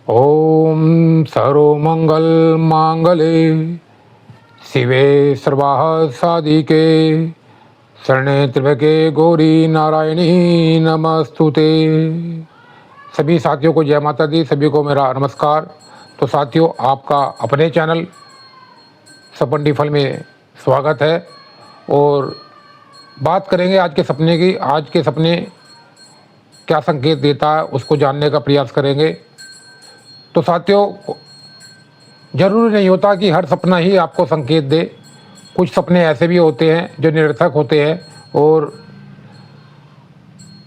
ओम सर्वमंगल मांगले शिवे सर्वाः साधिके शरणे त्र्यंबके गौरी नारायणी नमस्तुते। सभी साथियों को जय माता दी, सभी को मेरा नमस्कार। तो साथियों, आपका अपने चैनल सपन फल में स्वागत है और बात करेंगे आज के सपने की। आज के सपने क्या संकेत देता है उसको जानने का प्रयास करेंगे। तो साथियों, जरूरी नहीं होता कि हर सपना ही आपको संकेत दे। कुछ सपने ऐसे भी होते हैं जो निरर्थक होते हैं और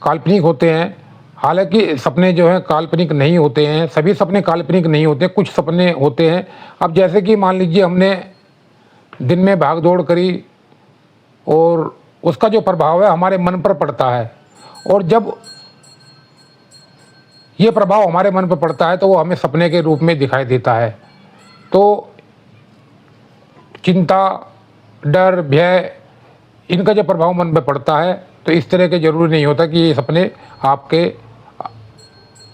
काल्पनिक होते हैं। हालांकि सपने जो हैं काल्पनिक नहीं होते हैं, सभी सपने काल्पनिक नहीं होते, कुछ सपने होते हैं। अब जैसे कि मान लीजिए हमने दिन में भाग दौड़ करी और उसका जो प्रभाव है हमारे मन पर पड़ता है, और जब ये प्रभाव हमारे मन पर पड़ता है तो वो हमें सपने के रूप में दिखाई देता है। तो चिंता, डर, भय, इनका जब प्रभाव मन पर पड़ता है तो इस तरह के जरूरी नहीं होता कि ये सपने आपके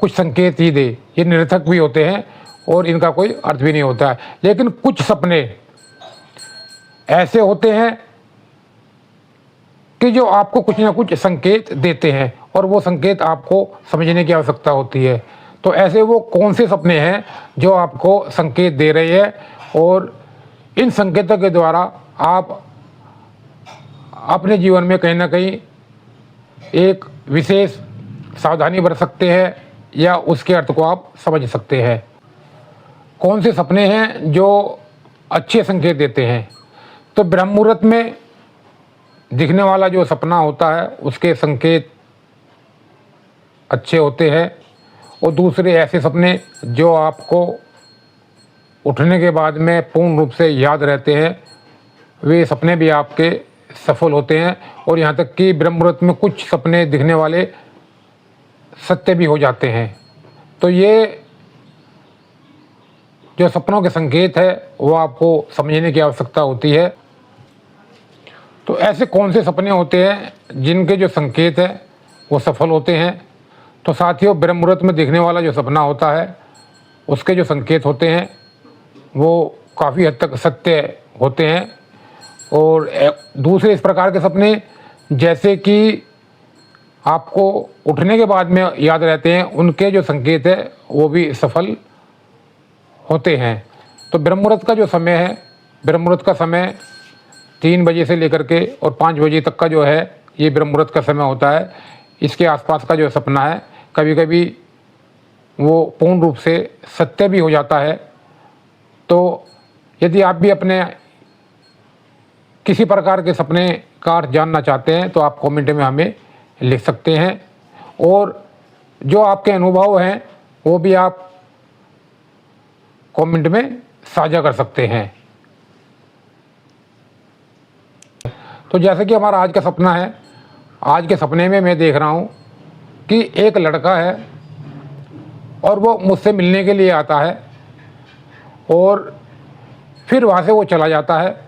कुछ संकेत ही दे। ये निरर्थक भी होते हैं और इनका कोई अर्थ भी नहीं होता है। लेकिन कुछ सपने ऐसे होते हैं कि जो आपको कुछ ना कुछ संकेत देते हैं और वो संकेत आपको समझने की आवश्यकता होती है। तो ऐसे वो कौन से सपने हैं जो आपको संकेत दे रहे हैं, और इन संकेतों के द्वारा आप अपने जीवन में कहीं ना कहीं एक विशेष सावधानी बरत सकते हैं या उसके अर्थ को आप समझ सकते हैं। कौन से सपने हैं जो अच्छे संकेत देते हैं? तो ब्रह्म मुहूर्त में दिखने वाला जो सपना होता है उसके संकेत अच्छे होते हैं, और दूसरे ऐसे सपने जो आपको उठने के बाद में पूर्ण रूप से याद रहते हैं, वे सपने भी आपके सफल होते हैं। और यहाँ तक कि ब्रह्म मुहूर्त में कुछ सपने दिखने वाले सत्य भी हो जाते हैं। तो ये जो सपनों के संकेत है वो आपको समझने की आवश्यकता होती है। तो ऐसे कौन से सपने होते हैं जिनके जो संकेत है वो सफल होते हैं? तो साथियों, ब्रह्म मुहूर्त में दिखने वाला जो सपना होता है उसके जो संकेत होते हैं वो काफ़ी हद तक सत्य होते हैं। और दूसरे इस प्रकार के सपने जैसे कि आपको उठने के बाद में याद रहते हैं, उनके जो संकेत है वो भी सफल होते हैं। तो ब्रह्म मुहूर्त का जो समय है, ब्रह्म मुहूर्त का समय 3 बजे से लेकर के और 5 बजे तक का जो है ये ब्रह्म मुहूर्त का समय होता है। इसके आसपास का जो सपना है कभी कभी वो पूर्ण रूप से सत्य भी हो जाता है। तो यदि आप भी अपने किसी प्रकार के सपने का अर्थ जानना चाहते हैं तो आप कमेंट में हमें लिख सकते हैं, और जो आपके अनुभव हैं वो भी आप कमेंट में साझा कर सकते हैं। तो जैसे कि हमारा आज का सपना है, आज के सपने में मैं देख रहा हूँ कि एक लड़का है और वो मुझसे मिलने के लिए आता है और फिर वहाँ से वो चला जाता है।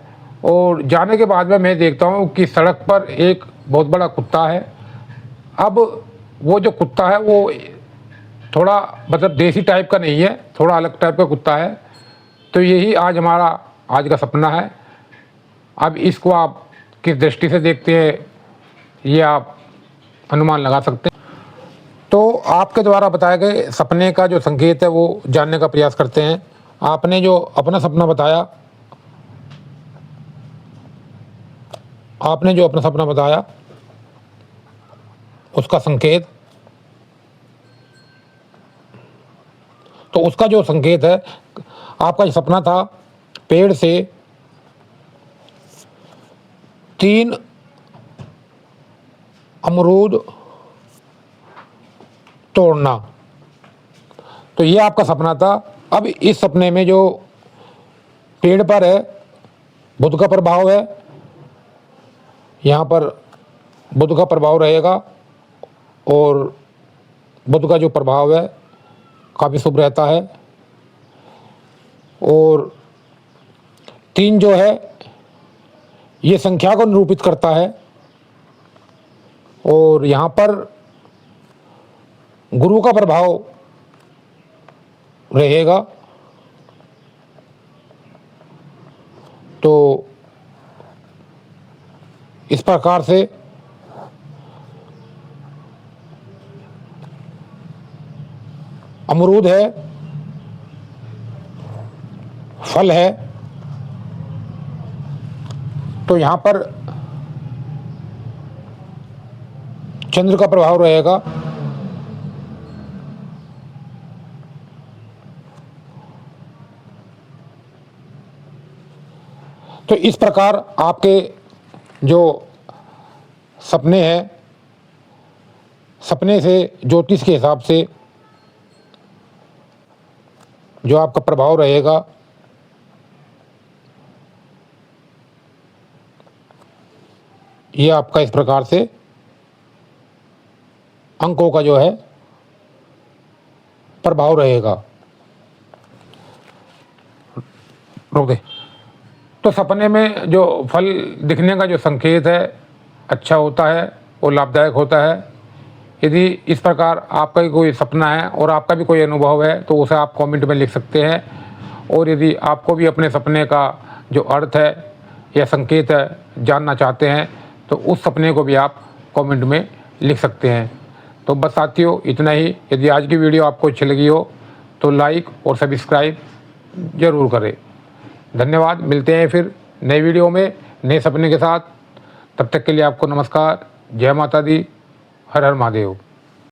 और जाने के बाद में मैं देखता हूँ कि सड़क पर एक बहुत बड़ा कुत्ता है। अब वो जो कुत्ता है वो थोड़ा मतलब देसी टाइप का नहीं है, थोड़ा अलग टाइप का कुत्ता है। तो यही आज हमारा आज का सपना है। अब इसको आप किस दृष्टि से देखते हैं ये आप अनुमान लगा सकते हैं। तो आपके द्वारा बताए गए सपने का जो संकेत है वो जानने का प्रयास करते हैं। आपने जो अपना सपना बताया, उसका संकेत, तो उसका जो संकेत है, आपका जो सपना था पेड़ से 3 अमरूद तोड़ना, तो ये आपका सपना था। अब इस सपने में जो पेड़ पर है बुध का प्रभाव है, यहाँ पर बुध का प्रभाव रहेगा और बुध का जो प्रभाव है काफ़ी शुभ रहता है। और 3 जो है ये संख्या को निरूपित करता है, और यहाँ पर गुरु का प्रभाव रहेगा तो इस प्रकार से अमरूद है, फल है, तो यहाँ पर चंद्र का प्रभाव रहेगा। तो इस प्रकार आपके जो सपने हैं, सपने से ज्योतिष के हिसाब से जो आपका प्रभाव रहेगा ये आपका इस प्रकार से अंकों का जो है प्रभाव रहेगा। रोक दे। तो सपने में जो फल दिखने का जो संकेत है अच्छा होता है और लाभदायक होता है। यदि इस प्रकार आपका कोई सपना है और आपका भी कोई अनुभव है तो उसे आप कमेंट में लिख सकते हैं। और यदि आपको भी अपने सपने का जो अर्थ है या संकेत है जानना चाहते हैं तो उस सपने को भी आप कमेंट में लिख सकते हैं। तो बस साथियों इतना ही। यदि आज की वीडियो आपको अच्छी लगी हो तो लाइक और सब्सक्राइब ज़रूर करें। धन्यवाद। मिलते हैं फिर नई वीडियो में नए सपने के साथ। तब तक के लिए आपको नमस्कार। जय माता दी। हर हर महादेव।